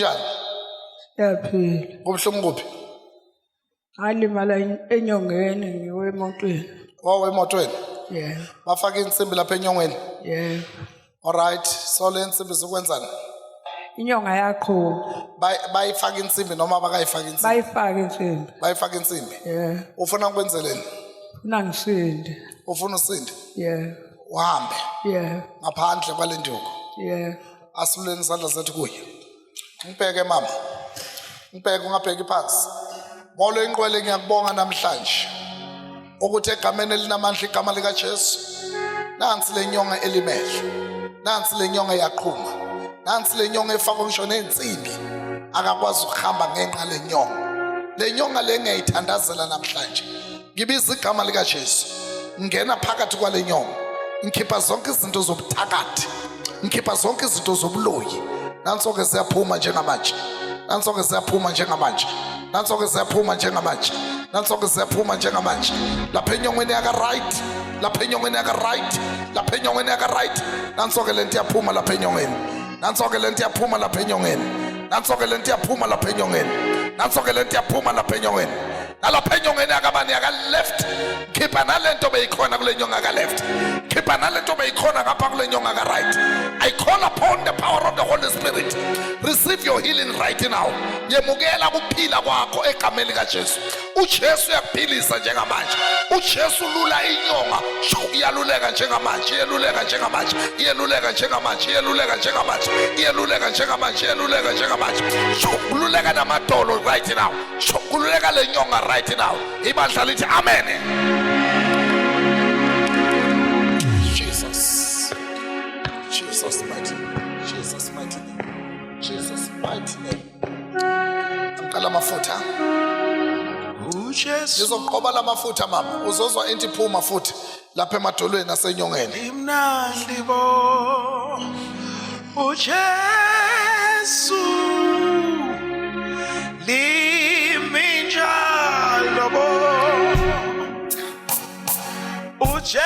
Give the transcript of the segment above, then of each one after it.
kunjani Yaphila. kubuhlungu kuphi Ngalimala enyongeni ngiwe emotweni. wawe emotweni Yeah. bafaka insimbi lapha enyongweni Yeah. alright so le nsimbi zokwenzani Inyonga yakho bayifaka insimbi noma bakayifaka insimbi bayifaka insimbi. bayifaka insimbi Yeah. ufuna ukwenzeleni Nangisinde. ufuna usinde Yeah. uhambe Yeah. ngaphandle kwale nduku Yeah. asuleni isandla sethu kuye ngibheke mama ngibheke ungabheki phansi molo inqwele ngiyakubonga namhlanje ukuthi egameni elinamandla igama lika Jesu nansi lenyonga elimele nansi lenyonga yaqhuma nansi lenyonga efakwa ngisho nensimbi akakwazi ukuhamba ngenqa lenyonga le ngiyayithandazela namhlanje ngibiza igama lika Jesu ngena phakathi kwalenyonga ngikhipha zonke izinto zobuthakathi ngikhipha zonke izinto zobuloyi nansoke siyaphuma njengamanje nansoke siyaphuma njengamanje nansoke siyaphuma njengamanje nansoke siyaphuma njengamanje lapha enyongweni yaka right lapha enyongweni yaka right lapha enyongweni yaka right nansoke lento yaphuma lapha enyongweni nansoke lento yaphuma lapha enyongweni nansoke lento yaphuma lapha enyongweni nansoke lento yaphuma lapha enyongweni nalapha enyongweni yakabani yaka left khipha nalento beyikhona kule nyonga ka left khipha nalento beyikhona ngapha kule nyonga ka right. I call upon the power of the Holy Spirit. Receive your healing right now. Yemukela kuphila kwakho egameni lika Jesu. uJesu uyakuphilisa njengamanje. uJesu lula inyonga iyaluleka njengamanje iyeluleka njengamanje iyeluleka njengamanje iyeluleka njengamanje iyeluleka njengamanje iyeluleka njengamanje kululeka namadolo right now kululeka lenyonga right now. Ibandla lithi amen. Jesus mighty name. Jesus mighty name. Jesus mighty name. Ngicela amafutha. uJesu Ngizoqoba lamafutha mama. Uzozwa into iphuma futhi lapha emadolweni asenyongeni. imnandi bo uJesu liminjalo bo uJesu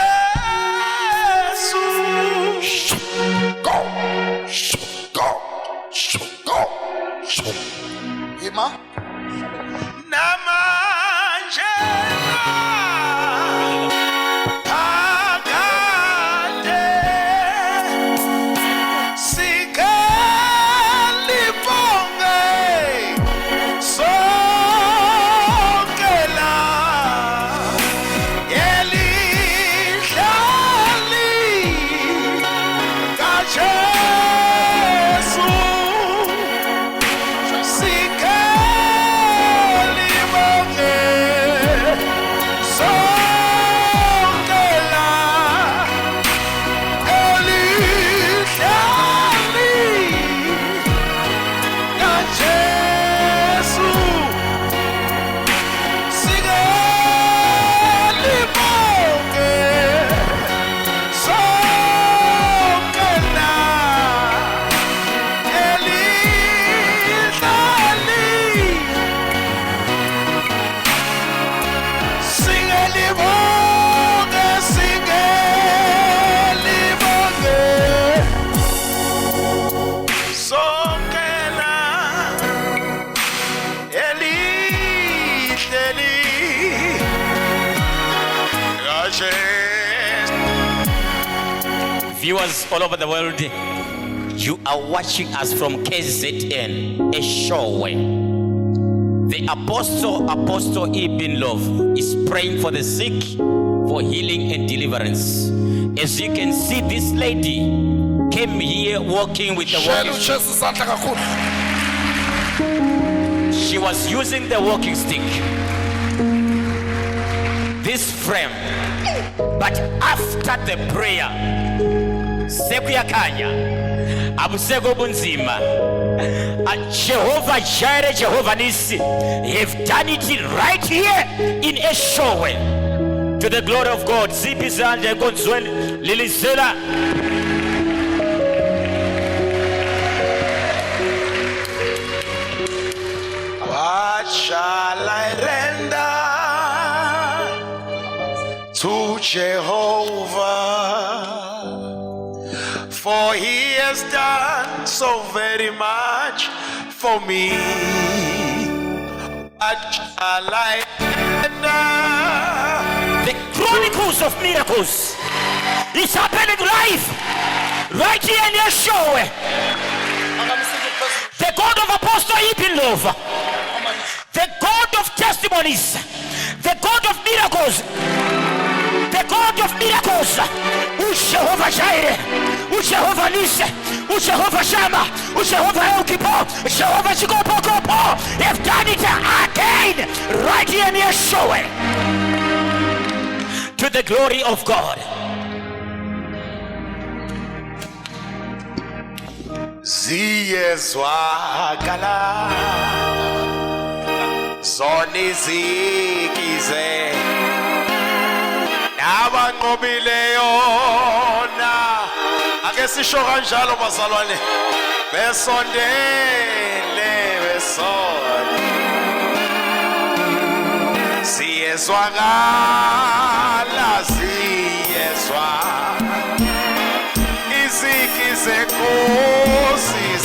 Go. Ima. namanje akade sikalibonge sokela elihlali kaJesu sikalibonge sokela elihlali kaJesu sikalibonge sokela elihlali singelibonge sokela elihleli kaJesu. Viewers all over the world, you are watching us from KZN, Eshowe. The Apostle Ibn Love is praying for the sick for healing and deliverance. As you can see, this lady came here walking with the Shela walking stick. uJesu isandla kakhulu. She was using the walking stick, this frame. But after the prayer, sekuyakanya abuseko bunzima. Jehovah Jireh, Jehovah Nisi have done it right here in Eshowe. To the glory of God. Zipi zande konzweni lilizela. What shall I render to Jehovah? For he has done so very much for me. What shall I render? The chronicles of miracles is happening live right here in Yeshua. The God of Apostle Ibinlov, the God of testimonies, the God of miracles, the God of miracles, Jehovah Jireh, Jehovah Nisi, Jehovah Shammah, Jehovah El Kippur, Jehovah Shikopokopo, have done it again right here in Yeshua. To the glory of God. Ziyezwakala zoni zikize nabanqobileyo na ake sisho kanjalo bazalwane besondele ziyezwakala ziyezwa izikize Nkosi